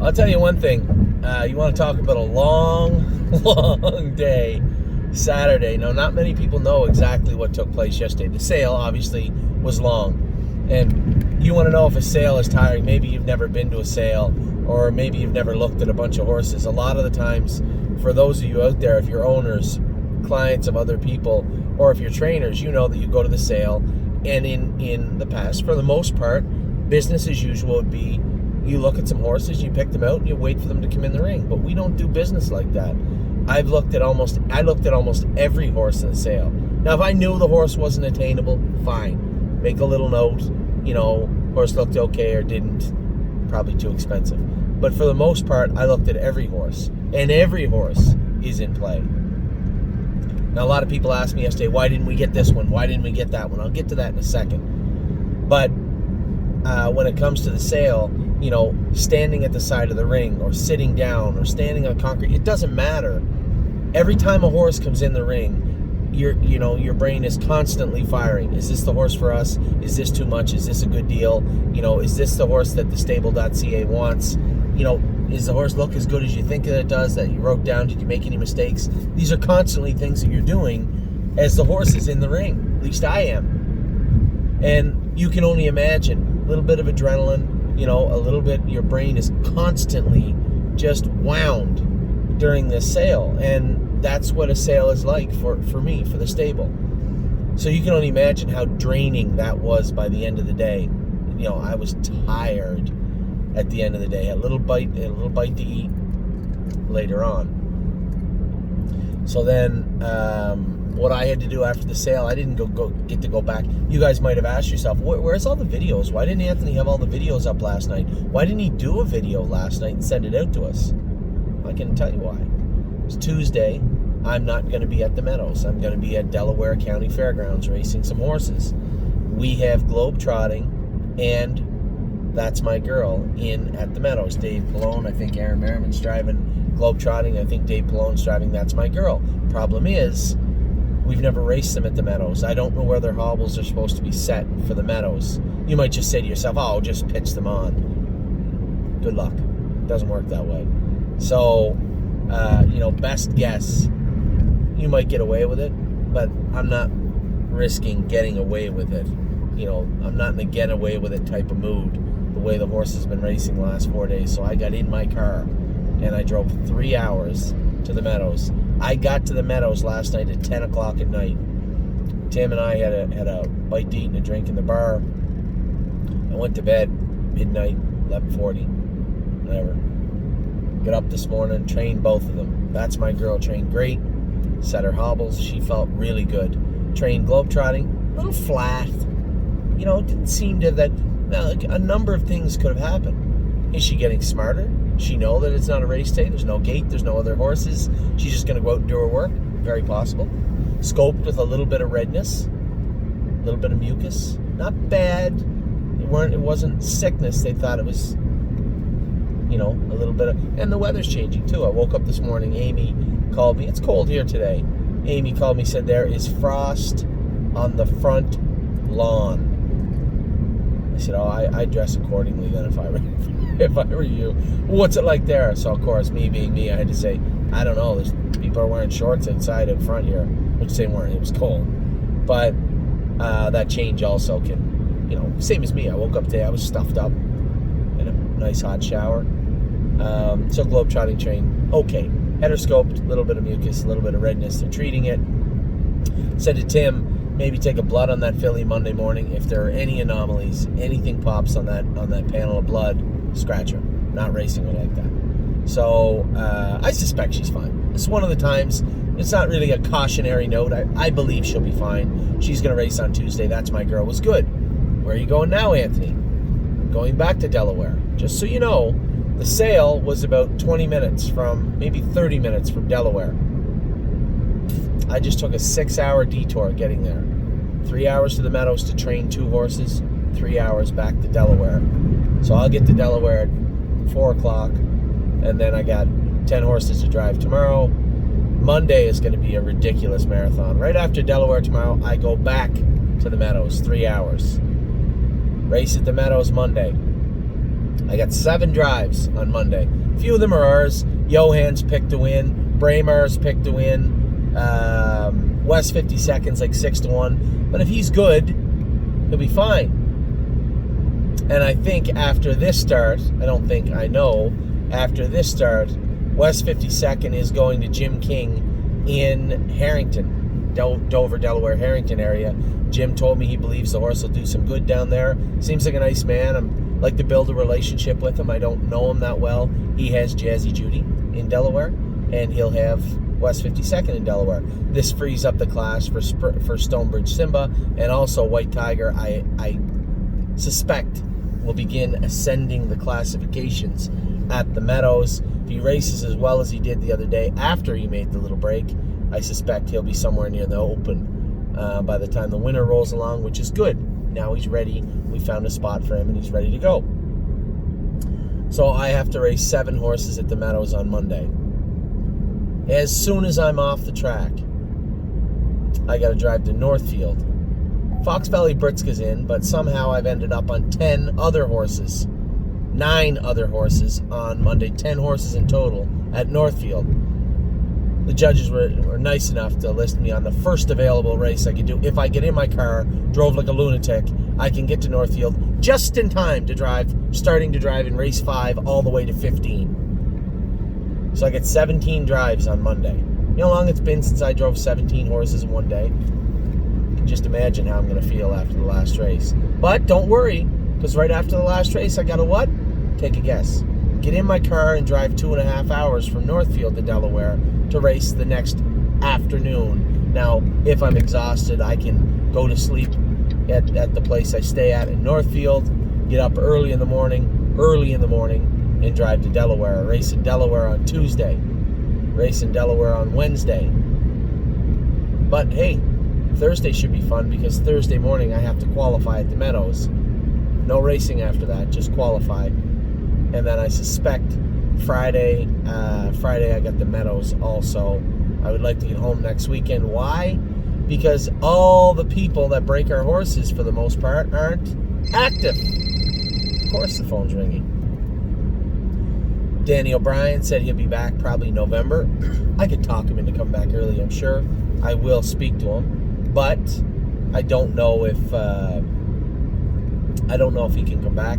I'll tell you one thing. You want to talk about a long, long day, Saturday. Now, not many people know exactly what took place yesterday. The sale, obviously, was long. And you want to know if a sale is tiring. Maybe you've never been to a sale, or maybe you've never looked at a bunch of horses. A lot of the times, for those of you out there, if you're owners, clients of other people, or if you're trainers, you know that you go to the sale. And in the past, for the most part, business as usual would be you look at some horses, you pick them out, and you wait for them to come in the ring. But we don't do business like that. I looked at almost every horse in the sale. Now, if I knew the horse wasn't attainable, fine. Make a little note, horse looked okay or didn't. Probably too expensive. But for the most part, I looked at every horse, and every horse is in play. Now, a lot of people asked me yesterday, why didn't we get this one? Why didn't we get that one? I'll get to that in a second. But when it comes to the sale, standing at the side of the ring or sitting down or standing on concrete, it doesn't matter. Every time a horse comes in the ring, your brain is constantly firing. Is this the horse for us? Is this too much? Is this a good deal? Is this the horse that the stable.ca wants? Is the horse look as good as you think that it does, that you wrote down? Did you make any mistakes? These are constantly things that you're doing as the horse is in the ring. At least I am. And you can only imagine. A little bit of adrenaline, a little bit, your brain is constantly just wound during this sale. And that's what a sale is like for me, for the stable. So you can only imagine how draining that was by the end of the day. I was tired at the end of the day. A little bite to eat later on. So then, what I had to do after the sale, I didn't get to go back. You guys might have asked yourself, where's all the videos? Why didn't Anthony have all the videos up last night? Why didn't he do a video last night and send it out to us? I can tell you why. It's Tuesday. I'm not going to be at the Meadows. I'm going to be at Delaware County Fairgrounds racing some horses. We have Globetrotting and That's My Girl in at the Meadows. Dave Pallone, I think Aaron Merriman's driving Globetrotting. I think Dave Pallone's driving That's My Girl. Problem is, we've never raced them at the Meadows. I don't know where their hobbles are supposed to be set for the Meadows. You might just say to yourself, just pitch them on. Good luck. It doesn't work that way. So, best guess, you might get away with it, but I'm not risking getting away with it. I'm not in the get away with it type of mood, the way the horse has been racing the last 4 days. So I got in my car, and I drove 3 hours to the Meadows. I got to the Meadows last night at 10 o'clock at night. Tim and I had a bite to eat and a drink in the bar. I went to bed midnight, 11:40, whatever. Got up this morning, trained both of them. That's My Girl trained great. Set her hobbles. She felt really good. Trained Globetrotting, a little flat. It didn't seem to that. A number of things could have happened. Is she getting smarter? She know that it's not a race day. There's no gate. There's no other horses. She's just going to go out and do her work. Very possible. Scoped with a little bit of redness, a little bit of mucus. Not bad. It wasn't sickness. They thought it was, a little bit of. And the weather's changing too. I woke up this morning. Amy called me. It's cold here today. Amy called me. Said there is frost on the front lawn. I said, I dress accordingly then if I were you. What's it like there? So, of course, me being me, I had to say, I don't know. There's people are wearing shorts outside out front here, which they weren't. It was cold. But that change also can, same as me. I woke up today. I was stuffed up in a nice hot shower. So Globetrotting train, okay. Had her scoped, a little bit of mucus, a little bit of redness. They're treating it. Said to Tim, maybe take a blood on that filly Monday morning. If there are any anomalies, anything pops on that panel of blood, scratch her. Not racing her like that. So I suspect she's fine. This is one of the times. It's not really a cautionary note. I believe she'll be fine. She's going to race on Tuesday. That's My Girl was good. Where are you going now, Anthony? I'm going back to Delaware. Just so you know, the sale was about 20 minutes from, maybe 30 minutes from Delaware. I just took a 6-hour detour getting there. 3 hours to the Meadows to train 2 horses, 3 hours back to Delaware. So I'll get to Delaware at 4 o'clock, and then I got 10 horses to drive tomorrow. Monday is going to be a ridiculous marathon. Right after Delaware tomorrow, I go back to the Meadows, 3 hours. Race at the Meadows Monday. I got 7 drives on Monday. A few of them are ours. Johann's picked to win. Bramar's picked to win. West 52nd's like 6-1. But if he's good, he'll be fine. And I think after this start, I know, after this start, West 52nd is going to Jim King in Harrington, Dover, Delaware, Harrington area. Jim told me he believes the horse will do some good down there. Seems like a nice man. I'm like to build a relationship with him. I don't know him that well. He has Jazzy Judy in Delaware, and he'll have West 52nd in Delaware. This frees up the class for Stonebridge Simba, and also White Tiger, I suspect, will begin ascending the classifications at the Meadows. If he races as well as he did the other day after he made the little break, I suspect he'll be somewhere near the Open by the time the winter rolls along, which is good. Now he's ready. We found a spot for him, and he's ready to go. So I have to race 7 horses at the Meadows on Monday. As soon as I'm off the track, I got to drive to Northfield. Fox Valley Britska's in, but somehow I've ended up on 10 other horses. 9 other horses on Monday. 10 horses in total at Northfield. The judges were nice enough to list me on the first available race I could do. If I get in my car, drove like a lunatic, I can get to Northfield just in time to drive, starting to drive in race 5 all the way to 15. So I get 17 drives on Monday. You know how long it's been since I drove 17 horses in one day? You can just imagine how I'm going to feel after the last race. But don't worry, because right after the last race, I got to what? Take a guess. Get in my car and drive 2.5 hours from Northfield to Delaware to race the next afternoon. Now, if I'm exhausted, I can go to sleep at the place I stay at in Northfield, get up early in the morning, and drive to Delaware. Race in Delaware on Tuesday. Race in Delaware on Wednesday. But hey, Thursday should be fun because Thursday morning I have to qualify at the Meadows. No racing after that, just qualify. And then I suspect Friday I got the Meadows also. I would like to get home next weekend. Why? Because all the people that break our horses, for the most part, aren't active. Of course the phone's ringing. Danny O'Brien said he'll be back probably November. I could talk him into coming back early, I'm sure. I will speak to him. But I don't know if he can come back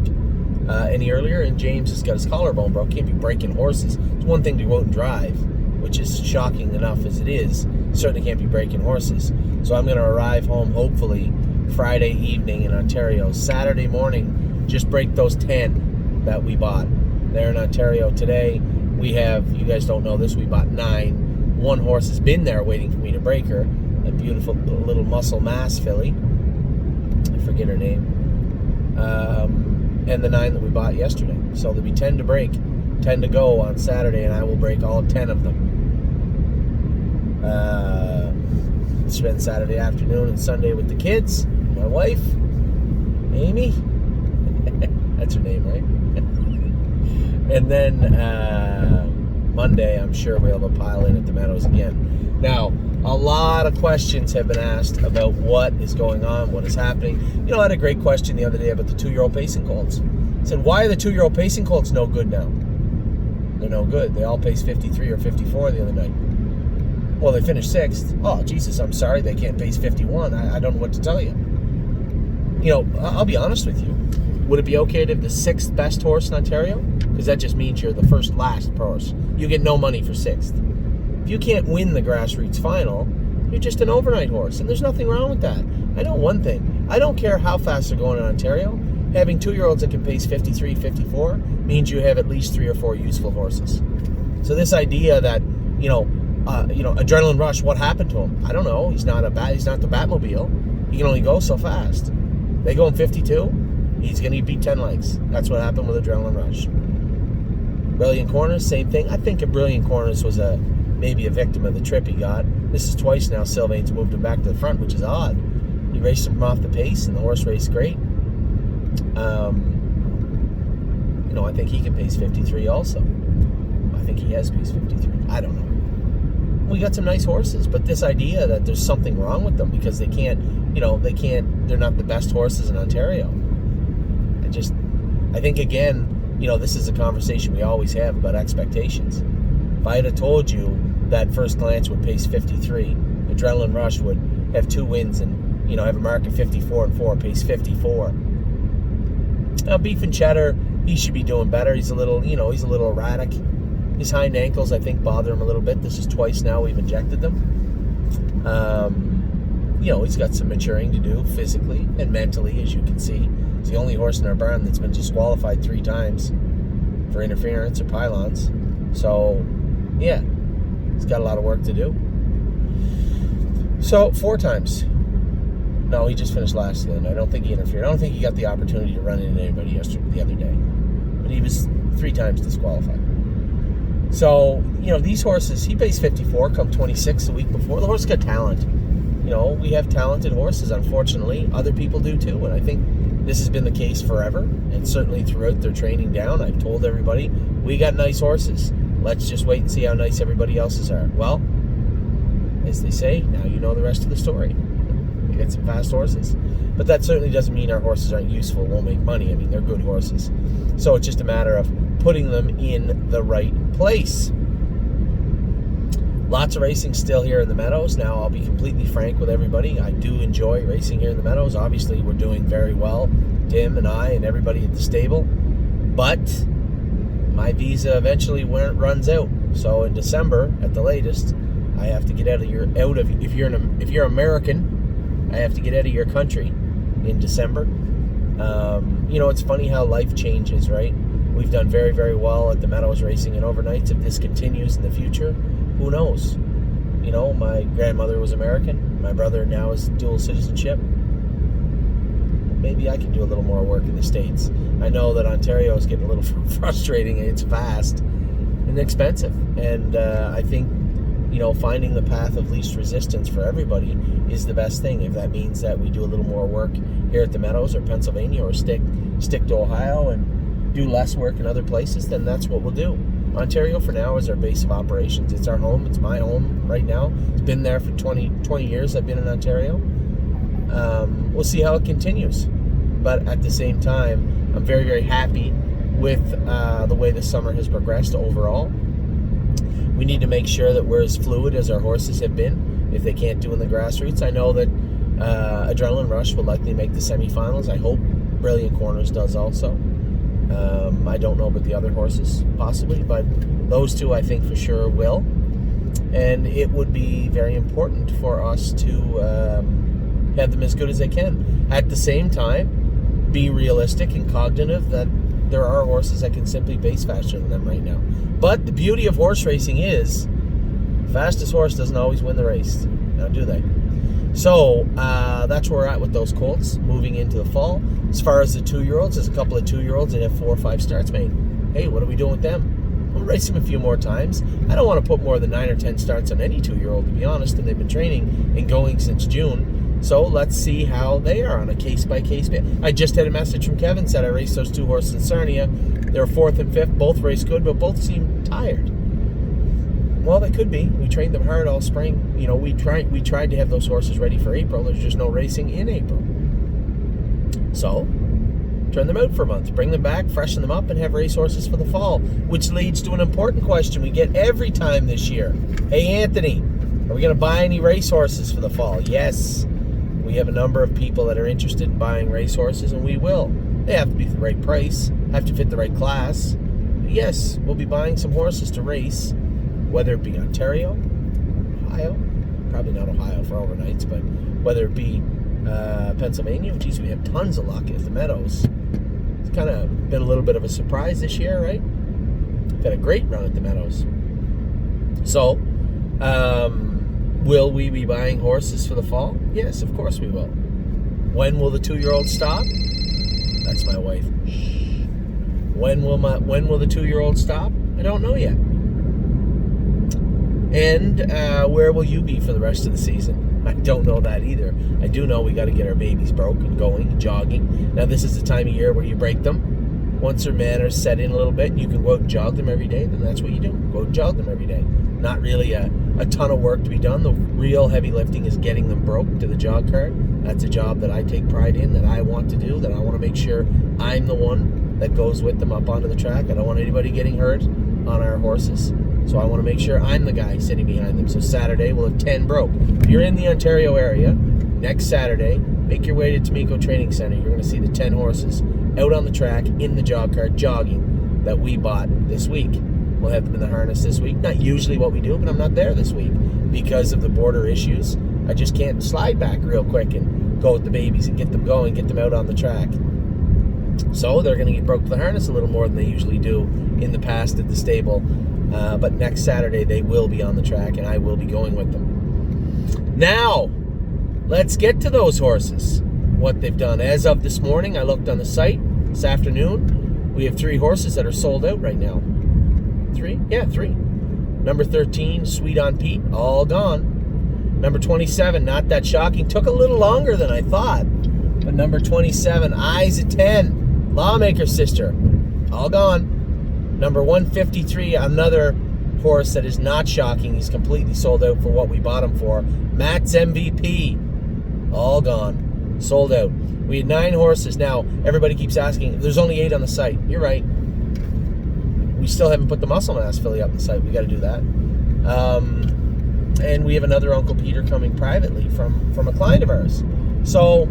any earlier. And James has got his collarbone broke. Can't be breaking horses. It's one thing to go out and drive, which is shocking enough as it is. Certainly can't be breaking horses. So I'm going to arrive home hopefully Friday evening in Ontario. Saturday morning, just break those 10 that we bought. They're in Ontario today. We have, you guys don't know this, we bought 9. One horse has been there waiting for me to break her. A beautiful little muscle mass filly. I forget her name. And the 9 that we bought yesterday. So there'll be 10 to break, 10 to go on Saturday, and I will break all 10 of them. Spend Saturday afternoon and Sunday with the kids. My wife, Amy. That's her name, right? And then Monday, I'm sure we'll have a pile in at the Meadows again. Now, a lot of questions have been asked about what is going on, what is happening. You know, I had a great question the other day about the 2-year-old pacing colts. I said, why are the 2-year-old pacing colts no good now? They're no good. They all paced 53 or 54 the other night. Well, they finished 6th. Oh, Jesus, I'm sorry they can't pace 51. I don't know what to tell you. You know, I'll be honest with you. Would it be okay to have the 6th best horse in Ontario? Because that just means you're the first last horse. You get no money for 6th. If you can't win the grassroots final, you're just an overnight horse, and there's nothing wrong with that. I know one thing. I don't care how fast they're going in Ontario. Having 2-year-olds that can pace 53, 54 means you have at least 3 or 4 useful horses. So this idea that, Adrenaline Rush, what happened to him? I don't know. He's not the Batmobile. He can only go so fast. They go in 52. He's going to beat 10 legs. That's what happened with Adrenaline Rush. Brilliant Corners, same thing. I think Brilliant Corners was maybe a victim of the trip he got. This is twice now Sylvain's moved him back to the front, which is odd. He raced him off the pace, and the horse raced great. I think he can pace 53 also. I think he has paced 53. I don't know. We got some nice horses, but this idea that there's something wrong with them because they're not the best horses in Ontario. I think, again, this is a conversation we always have about expectations. If I had told you that First Glance would pace 53, Adrenaline Rush would have 2 wins and, have a mark of 54-4, pace 54. Now, Beef and Cheddar, he should be doing better. He's a little erratic. His hind ankles, I think, bother him a little bit. This is twice now we've injected them. He's got some maturing to do physically and mentally, as you can see. He's the only horse in our barn that's been disqualified 3 times for interference or pylons. So, yeah, he's got a lot of work to do. So, 4 times. No, he just finished last again. I don't think he interfered. I don't think he got the opportunity to run into anybody the other day. But he was 3 times disqualified. So, these horses, he paced 54, come 26 the week before. The horse got talent. We have talented horses, unfortunately. Other people do too, and I think this has been the case forever, and certainly throughout their training down. I've told everybody, we got nice horses. Let's just wait and see how nice everybody else's are. Well, as they say, now you know the rest of the story. We got some fast horses. But that certainly doesn't mean our horses aren't useful, won't make money. I mean, they're good horses. So it's just a matter of putting them in the right place. Lots of racing still here in the Meadows. Now, I'll be completely frank with everybody. I do enjoy racing here in the Meadows. Obviously, we're doing very well, Tim and I and everybody at the stable. But my visa eventually runs out. So in December, at the latest, I have to get if you're American, I have to get out of your country in December. It's funny how life changes, right? We've done very, very well at the Meadows racing and overnights. If this continues in the future, who knows? My grandmother was American. My brother now is dual citizenship. Maybe I can do a little more work in the States. I know that Ontario is getting a little frustrating. It's fast and expensive. And I think, finding the path of least resistance for everybody is the best thing. If that means that we do a little more work here at the Meadows or Pennsylvania, or stick to Ohio and do less work in other places, then that's what we'll do. Ontario for now is our base of operations. It's our home. It's my home right now. It's been there for 20 years. I've been in Ontario. We'll see how it continues. But at the same time, I'm very, very happy with the way the summer has progressed overall. We need to make sure that we're as fluid as our horses have been if they can't do in the grassroots. I know that Adrenaline Rush will likely make the semifinals. I hope Brilliant Corners does also. I don't know about the other horses, possibly, but those 2 I think for sure will. And it would be very important for us to have them as good as they can. At the same time, be realistic and cognitive that there are horses that can simply pace faster than them right now. But the beauty of horse racing is, fastest horse doesn't always win the race. Now, do they? So, that's where we're at with those colts moving into the fall. As far as the 2-year-olds, there's a couple of 2-year-olds that have 4 or 5 starts made. Hey, what are we doing with them? We'll race them a few more times. I don't want to put more than 9 or 10 starts on any 2-year-old, to be honest, and they've been training and going since June. So let's see how they are on a case-by-case basis. I just had a message from Kevin, said I raced those 2 horses in Sarnia. They were 4th and 5th, both raced good, but both seemed tired. Well, they could be. We trained them hard all spring. We tried to have those horses ready for April. There's just no racing in April. So, turn them out for a month. Bring them back, freshen them up, and have race horses for the fall. Which leads to an important question we get every time this year. Hey, Anthony, are we going to buy any race horses for the fall? Yes. We have a number of people that are interested in buying race horses, and we will. They have to be the right price, have to fit the right class. But yes, we'll be buying some horses to race, whether it be Ontario, Ohio, probably not Ohio for overnights, but whether it be Pennsylvania. Geez, we have tons of luck at the Meadows. It's kind of been a little bit of a surprise this year, right? We've had a great run at the Meadows. So, will we be buying horses for the fall? Yes, of course we will. When will the 2-year-old stop? That's my wife. When will the 2-year-old stop? I don't know yet. And where will you be for the rest of the season? I don't know that either. I do know we got to get our babies broken, going, jogging. Now, this is the time of year where you break them. Once their manners set in a little bit, you can go out and jog them every day, then that's what you do. Go out and jog them every day. Not really a ton of work to be done. The real heavy lifting is getting them broke to the jog cart. That's a job that I take pride in, that I want to do, that I want to make sure I'm the one that goes with them up onto the track. I don't want anybody getting hurt on our horses. So I want to make sure I'm the guy sitting behind them. So Saturday, we'll have 10 broke. If you're in the Ontario area, next Saturday, make your way to Tomiko Training Center. You're going to see the 10 horses out on the track in the jog cart jogging that we bought this week. We'll have them in the harness this week. Not usually what we do, but I'm not there this week because of the border issues. I just can't slide back real quick and go with the babies and get them going, get them out on the track. So they're going to get broke to the harness a little more than they usually do in the past at the stable. But next Saturday they will be on the track and I will be going with them. Now, let's get to those horses, what they've done. As of this morning, I looked on the site this afternoon. We have 3 horses that are sold out right now. 3? Yeah, 3. Number 13, Sweet on Pete, all gone. Number 27, not that shocking. Took a little longer than I thought. But number 27, Eyes at 10, Lawmaker's Sister, all gone. Number 153, another horse that is not shocking. He's completely sold out for what we bought him for. Matt's MVP, all gone. Sold out. We had 9 horses. Now, everybody keeps asking, there's only 8 on the site. You're right. We still haven't put the Muscle Mass filly up on the site. We got to do that. And we have another Uncle Peter coming privately from a client of ours. So,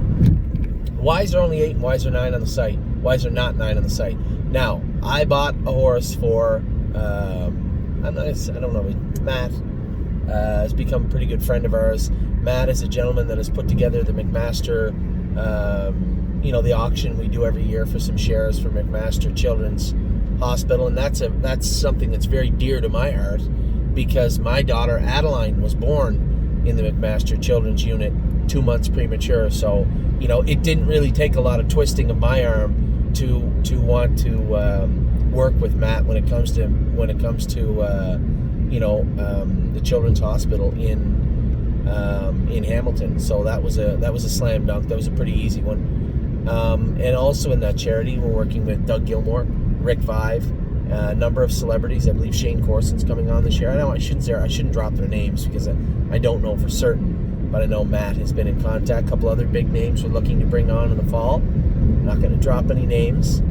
why is there only 8 and why is there 9 on the site? Why is there not 9 on the site? Now, I bought a horse for, I don't know, Matt has become a pretty good friend of ours. Matt is a gentleman that has put together the McMaster, the auction we do every year for some shares for McMaster Children's Hospital, and that's something that's very dear to my heart because my daughter Adeline was born in the McMaster Children's Unit 2 months premature. So, it didn't really take a lot of twisting of my arm to want to work with Matt when it comes to the Children's Hospital in Hamilton. So that was a slam dunk. That was a pretty easy one. And also in that charity, we're working with Doug Gilmore, Rick Vive, a number of celebrities. I believe Shane Corson's coming on this year. I shouldn't drop their names because I don't know for certain, but I know Matt has been in contact. A couple other big names we're looking to bring on in the fall. I'm not going to drop any names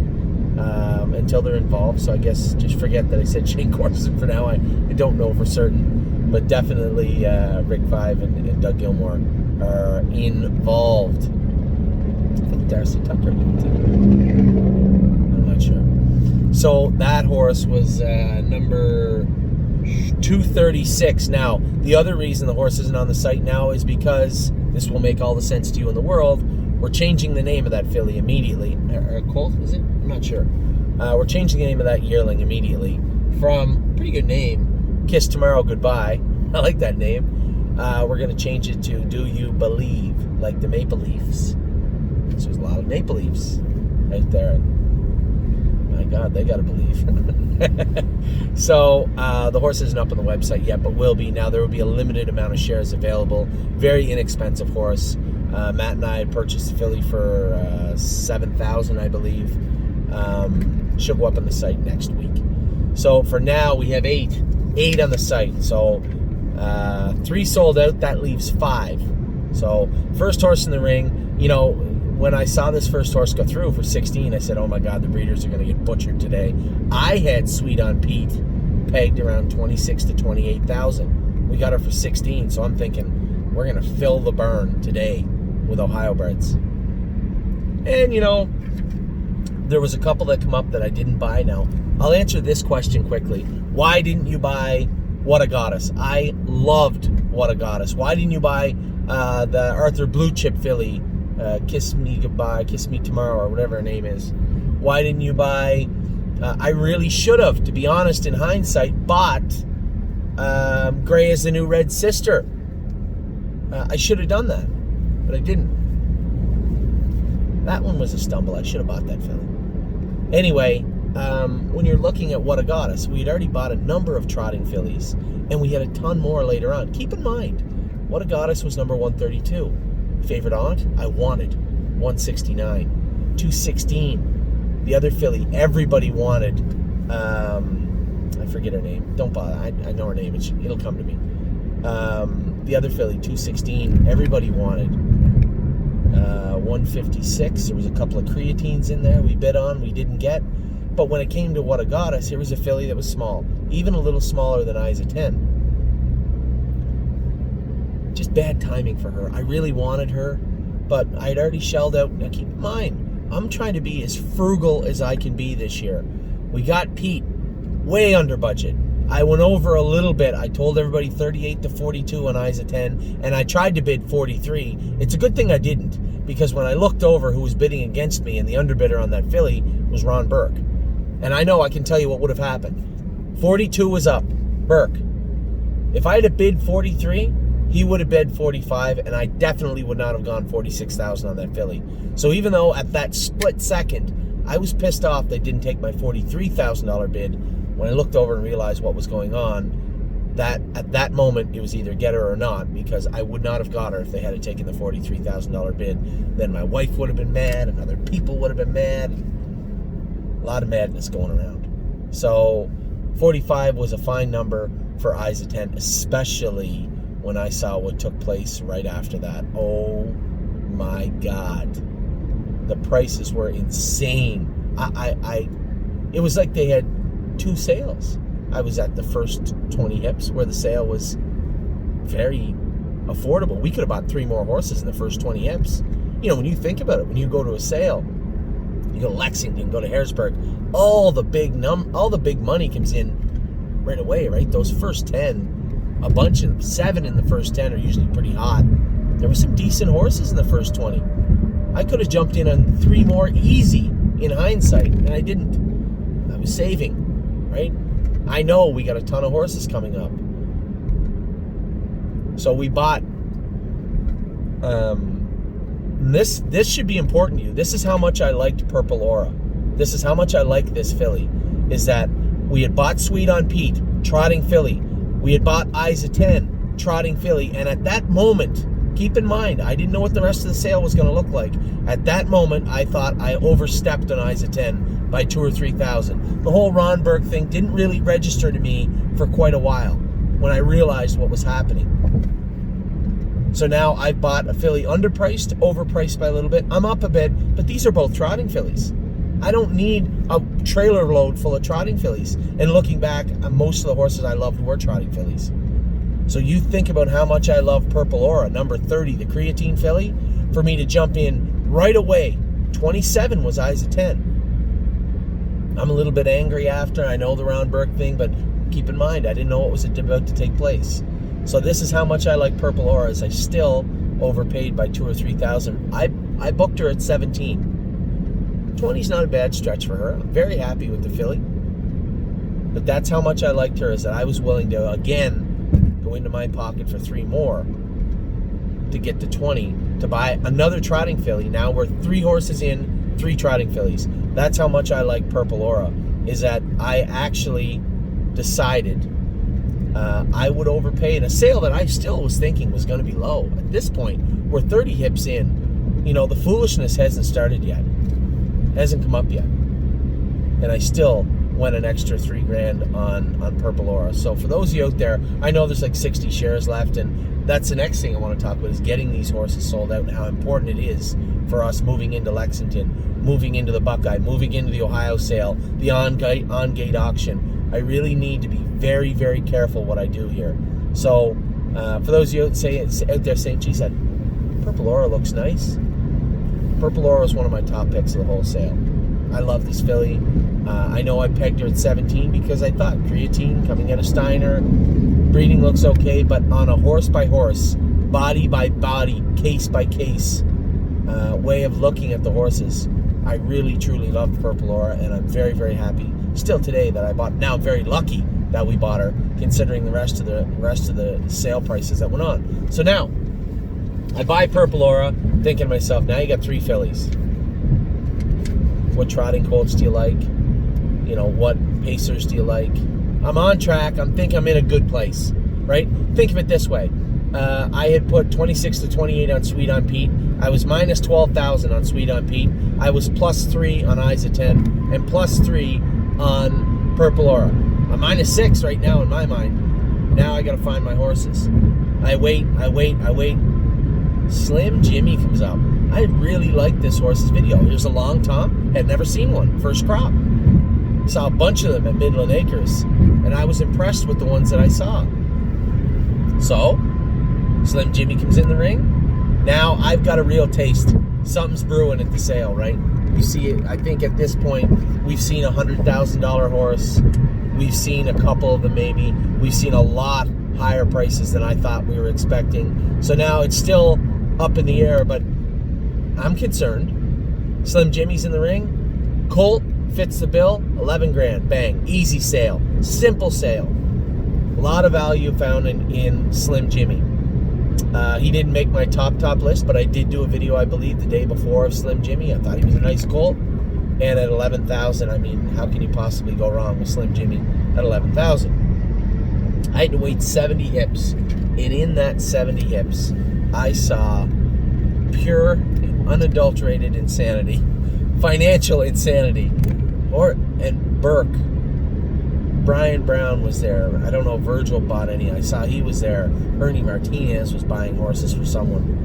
until they're involved, so I guess just forget that I said Shane Corson for now. I don't know for certain, but definitely Rick Vive and Doug Gilmore are involved. I think Darcy Tucker did too. I'm not sure. So that horse was number 236. Now, the other reason the horse isn't on the site now is because this will make all the sense to you in the world. We're changing the name of that filly immediately. Colt, is it? I'm not sure. We're changing the name of that yearling immediately from, pretty good name, Kiss Tomorrow Goodbye. I like that name. We're going to change it to Do You Believe, like the Maple Leafs. So there's a lot of Maple Leafs right there. My God, they got to believe. So the horse isn't up on the website yet, but will be. Now there will be a limited amount of shares available. Very inexpensive horse. Matt and I had purchased the filly for $7,000, I believe. She'll go up on the site next week. So for now, we have 8 on the site. So 3 sold out. That leaves 5. So first horse in the ring. When I saw this first horse go through for 16, I said, "Oh my God, the breeders are going to get butchered today." I had Sweet on Pete pegged around 26 to 28,000. We got her for 16, so I'm thinking we're going to fill the burn today with Ohio breds. And there was a couple that come up that I didn't buy. Now I'll answer this question quickly. Why didn't you buy What a Goddess? I loved What a Goddess. Why didn't you buy the Arthur Blue Chip filly, Kiss Me Goodbye, Kiss Me Tomorrow, or whatever her name is? Why didn't you buy I really should have, to be honest, in hindsight, bought Gray is the New Red Sister. I should have done that, but I didn't. That one was a stumble. I should have bought that filly. Anyway, when you're looking at What a Goddess, we had already bought a number of trotting fillies, and we had a ton more later on. Keep in mind, What a Goddess was number 132. Favorite aunt, I wanted 169. 216. The other filly, everybody wanted. I forget her name. Don't bother. I know her name. It'll come to me. The other filly, 216, everybody wanted. 156. There was a couple of creatines in there we bid on, we didn't get. But when it came to what it got us, here was a filly that was small, even a little smaller than Isa 10. Just bad timing for her. I really wanted her, but I'd already shelled out. Now keep in mind, I'm trying to be as frugal as I can be this year. We got Pete way under budget. I went over a little bit. I told everybody 38 to 42 on Isa 10, and I tried to bid 43. It's a good thing I didn't, because when I looked over who was bidding against me, and the underbidder on that filly was Ron Burke. And I know I can tell you what would have happened. 42 was up, Burke. If I had bid 43, he would have bid 45, and I definitely would not have gone 46,000 on that filly. So even though at that split second, I was pissed off they didn't take my $43,000 bid, when I looked over and realized what was going on, that at that moment it was either get her or not, because I would not have got her if they had taken the $43,000 bid. Then my wife would have been mad, and other people would have been mad. A lot of madness going around. So 45 was a fine number for Isa 10, especially when I saw what took place right after that. Oh my God. The prices were insane. It was like they had two sales. I was at the first 20 hips where the sale was very affordable. We could have bought 3 more horses in the first 20 hips. You know, when you think about it, when you go to a sale, you go to Lexington, go to Harrisburg, all the big money comes in right away, right? Those first 10, a bunch of them, 7 in the first 10 are usually pretty hot. There were some decent horses in the first 20. I could have jumped in on 3 more easy in hindsight, and I didn't. I was saving, right? I know we got a ton of horses coming up. So we bought, this should be important to you. This is how much I liked Purple Aura. This is how much I like this filly, is that we had bought Sweet on Pete, trotting filly. We had bought Isa 10, trotting filly. And at that moment, keep in mind, I didn't know what the rest of the sale was going to look like. At that moment, I thought I overstepped on Isa 10 by 2,000 or 3,000. The whole Ron Burke thing didn't really register to me for quite a while when I realized what was happening. So now I bought a filly underpriced, overpriced by a little bit. I'm up a bit, but these are both trotting fillies. I don't need a trailer load full of trotting fillies. And looking back, most of the horses I loved were trotting fillies. So you think about how much I love Purple Aura, number 30, the creatine filly. For me to jump in right away, 27 was Isa 10. I'm a little bit angry after. I know the Ron Burke thing, but keep in mind, I didn't know what was about to take place. So this is how much I like Purple Aura, is I still overpaid by 2,000 or 3,000. I booked her at 17. 20's not a bad stretch for her. I'm very happy with the filly. But that's how much I liked her, is that I was willing to, again, go into my pocket for 3 more to get to 20 to buy another trotting filly. Now we're 3 horses in, 3 trotting fillies. That's how much I like Purple Aura, is that I actually decided I would overpay in a sale that I still was thinking was going to be low. At this point, we're 30 hips in. You know, the foolishness hasn't started yet. Hasn't come up yet. And I still went an extra $3,000 on Purple Aura. So for those of you out there, I know there's like 60 shares left, and that's the next thing I want to talk about, is getting these horses sold out and how important it is for us moving into Lexington, moving into the Buckeye, moving into the Ohio sale, the on-gate auction. I really need to be very, very careful what I do here. So for those of you out there saying, geez, that Purple Aura looks nice. Purple Aura is one of my top picks of the whole sale. I love this filly. I know I pegged her at 17 because I thought creatine coming out of Steiner, breeding looks okay, but on a horse by horse, body by body, case by case way of looking at the horses, I really truly love Purple Aura, and I'm very, very happy still today that I bought. Now I'm very lucky that we bought her, considering the rest of the sale prices that went on. So now I buy Purple Aura, thinking to myself, now you got 3 fillies. What trotting colts do you like? You know, what pacers do you like? I'm on track. I think I'm in a good place, right? Think of it this way. I had put 26 to 28 on Sweet on Pete. I was minus 12,000 on Sweet on Pete. I was plus 3 on Isa 10 and plus 3 on Purple Aura. I'm minus 6 right now in my mind. Now I got to find my horses. I wait. Slim Jimmy comes up. I really like this horse's video. Here's a long tom. Had never seen one. First crop. Saw a bunch of them at Midland Acres, and I was impressed with the ones that I saw. So, Slim Jimmy comes in the ring. Now I've got a real taste. Something's brewing at the sale, right? You see it. I think at this point we've seen a $100,000 horse. We've seen a couple of them maybe. We've seen a lot higher prices than I thought we were expecting. So now it's still up in the air, but I'm concerned. Slim Jimmy's in the ring. Colt fits the bill. 11 grand. Bang. Easy sale. Simple sale. A lot of value found in Slim Jimmy. He didn't make my top list, but I did do a video, I believe, the day before of Slim Jimmy. I thought he was a nice colt. And at 11,000, I mean, how can you possibly go wrong with Slim Jimmy at 11,000? I had to wait 70 hips. And in that 70 hips, I saw pure, unadulterated insanity. Financial insanity. And Burke. Brian Brown was there. I don't know if Virgil bought any. I saw he was there. Ernie Martinez was buying horses for someone.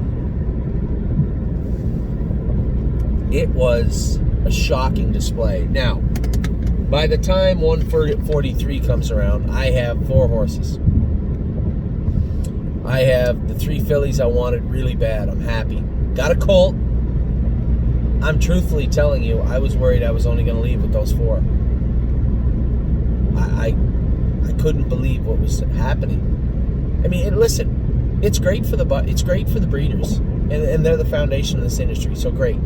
It was a shocking display. Now, by the time 143 comes around, I have 4 horses. I have the 3 fillies I wanted really bad. I'm happy. Got a colt. I'm truthfully telling you, I was worried I was only going to leave with those 4. I couldn't believe what was happening. I mean, listen, it's great for the breeders, and they're the foundation of this industry. So great,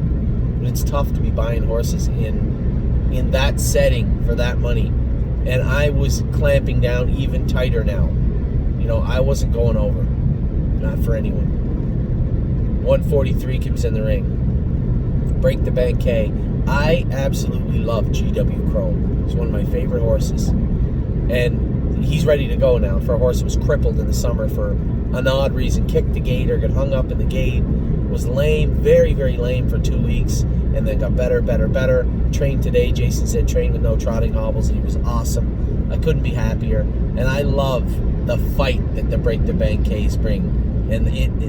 but it's tough to be buying horses in that setting for that money. And I was clamping down even tighter now. You know, I wasn't going over, not for anyone. 143 comes in the ring. Break the Bank K. I absolutely love GW Chrome. He's one of my favorite horses. And he's ready to go now for a horse that was crippled in the summer for an odd reason. Kicked the gate or got hung up in the gate. Was lame, very, very lame for 2 weeks. And then got better. Trained today. Jason said trained with no trotting hobbles, and he was awesome. I couldn't be happier. And I love the fight that the Break the Bank Ks bring. And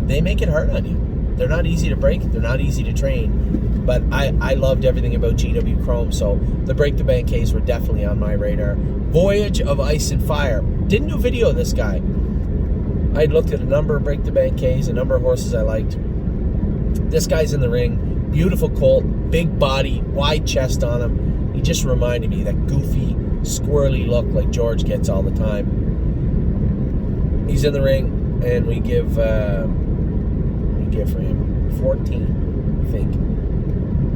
they make it hard on you. They're not easy to break. They're not easy to train. But I loved everything about GW Chrome, so the Break the Bank Ks were definitely on my radar. Voyage of Ice and Fire. Didn't do a video of this guy. I looked at a number of Break the Bank Ks, a number of horses I liked. This guy's in the ring. Beautiful colt, big body, wide chest on him. He just reminded me of that goofy, squirrely look like George gets all the time. He's in the ring, and we give for him 14, I think.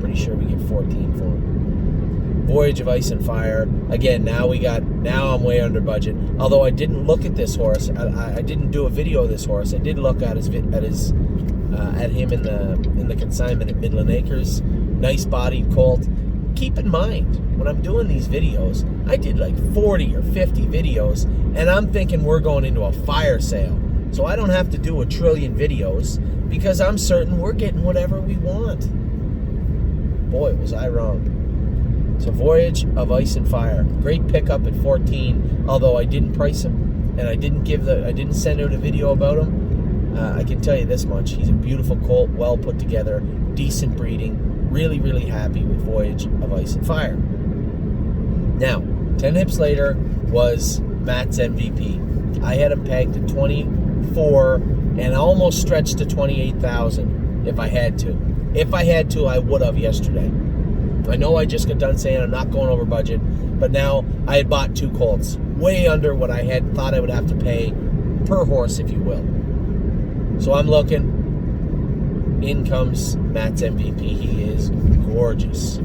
Pretty sure we get 14 for him. Voyage of Ice and Fire. Again, now I'm way under budget. Although I didn't look at this horse. I didn't do a video of this horse. I did look at him in the consignment at Midland Acres. Nice bodied colt. Keep in mind, when I'm doing these videos, I did like 40 or 50 videos, and I'm thinking we're going into a fire sale. So I don't have to do a trillion videos because I'm certain we're getting whatever we want. Boy, was I wrong. So Voyage of Ice and Fire. Great pickup at 14, although I didn't price him, and I didn't send out a video about him. I can tell you this much. He's a beautiful colt, well put together, decent breeding. Really, really happy with Voyage of Ice and Fire. Now, 10 hips later was Matt's MVP. I had him pegged at 24 and almost stretched to 28,000 if I had to. If I had to, I would have yesterday. I know I just got done saying I'm not going over budget, but now I had bought 2 colts, way under what I had thought I would have to pay per horse, if you will. So I'm looking. In comes Matt's MVP. He is gorgeous.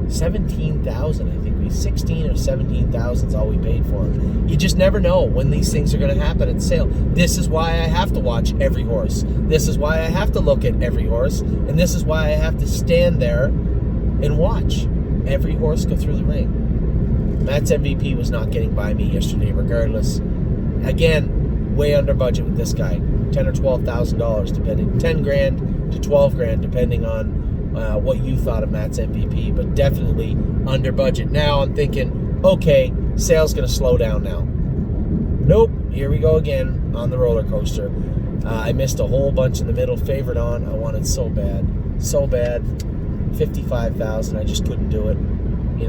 17,000, I think. 16 or 17,000 is all we paid for him. You just never know when these things are going to happen at sale. This is why I have to watch every horse. This is why I have to look at every horse. And this is why I have to stand there and watch every horse go through the ring. Matt's MVP was not getting by me yesterday regardless. Again, way under budget with this guy. $10,000 or $12,000 depending. 10 grand to 12 grand depending on what you thought of Matt's MVP, but definitely under budget. Now I'm thinking, okay, sale's going to slow down now. Nope, here we go again on the roller coaster. I missed a whole bunch in the middle. Favorite on, I wanted so bad. 55,000. I just couldn't do it.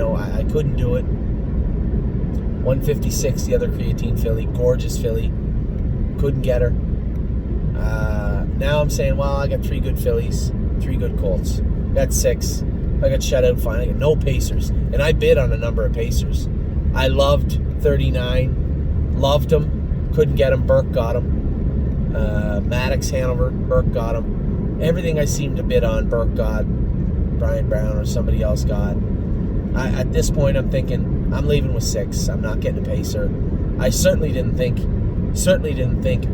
I couldn't do it. 156, the other creatine filly, gorgeous filly. Couldn't get her. Now I'm saying, well, I got 3 good fillies, 3 good colts. Got 6. I got shut out fine. I got no pacers. And I bid on a number of pacers. I loved 39. Loved them. Couldn't get them. Burke got them. Maddox, Hanover, Burke got him. Everything I seemed to bid on, Burke got. Brian Brown or somebody else got. At this point, I'm thinking, I'm leaving with 6. I'm not getting a pacer. I certainly didn't think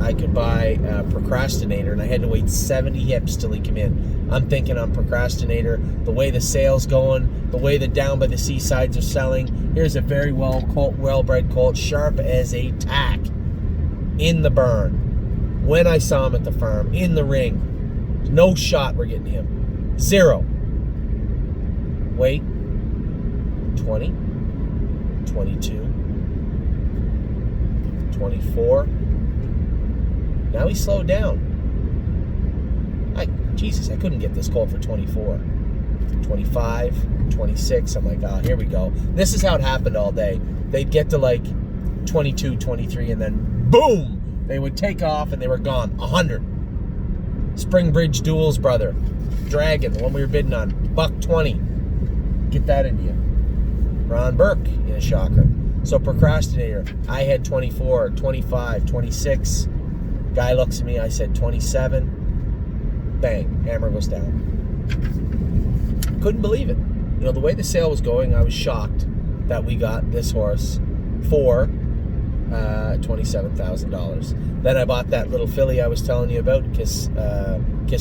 I could buy a Procrastinator, and I had to wait 70 hips till he came in. I'm thinking on Procrastinator, the way the sale's going, the way the Down by the Seasides are selling. Here's a very well-bred colt, sharp as a tack, in the burn. When I saw him at the farm, in the ring, no shot we're getting him. 0. Wait. 20. 22. 24. Now he slowed down. Jesus, I couldn't get this colt for 24. 25, 26. I'm like, oh, here we go. This is how it happened all day. They'd get to like 22, 23, and then boom! They would take off and they were gone. 100. Springbridge Duels, brother. Dragon, the one we were bidding on. $120. Get that into you. Ron Burke in a shocker. So Procrastinator, I had 24, 25, 26. Guy looks at me, I said 27. Bang, hammer goes down. Couldn't believe it. The way the sale was going, I was shocked that we got this horse for $27,000. Then I bought that little filly I was telling you about, Kiss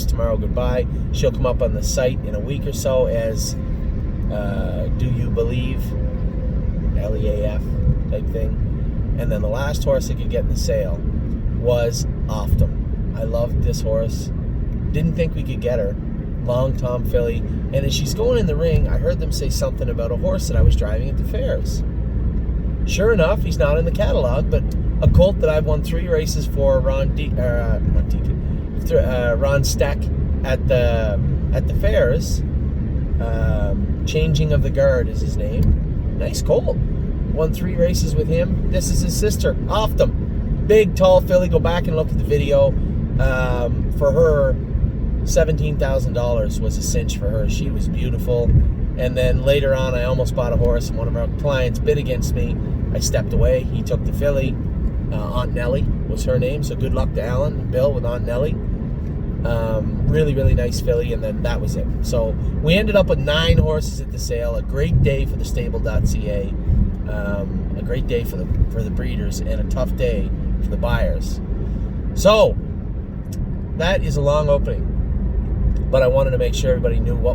Tomorrow Goodbye. She'll come up on the site in a week or so as Do You Believe? LEAF type thing. And then the last horse I could get in the sale was Optum. I loved this horse. Didn't think we could get her. Long Tom filly. And as she's going in the ring, I heard them say something about a horse that I was driving at the fairs. Sure enough, he's not in the catalog, but a colt that I've won 3 races for, Ron Steck at the fairs. Changing of the Guard is his name. Nice colt. Won 3 races with him. This is his sister, Optum. Big, tall filly. Go back and look at the video. For her, $17,000 was a cinch for her. She was beautiful. And then later on, I almost bought a horse, and one of our clients bid against me. I stepped away. He took the filly. Aunt Nellie was her name. So good luck to Alan and Bill with Aunt Nellie. Really, really nice filly, and then that was it. So we ended up with 9 horses at the sale. A great day for the stable.ca. A great day for the breeders, and a tough day for the buyers. So that is a long opening, but I wanted to make sure everybody knew what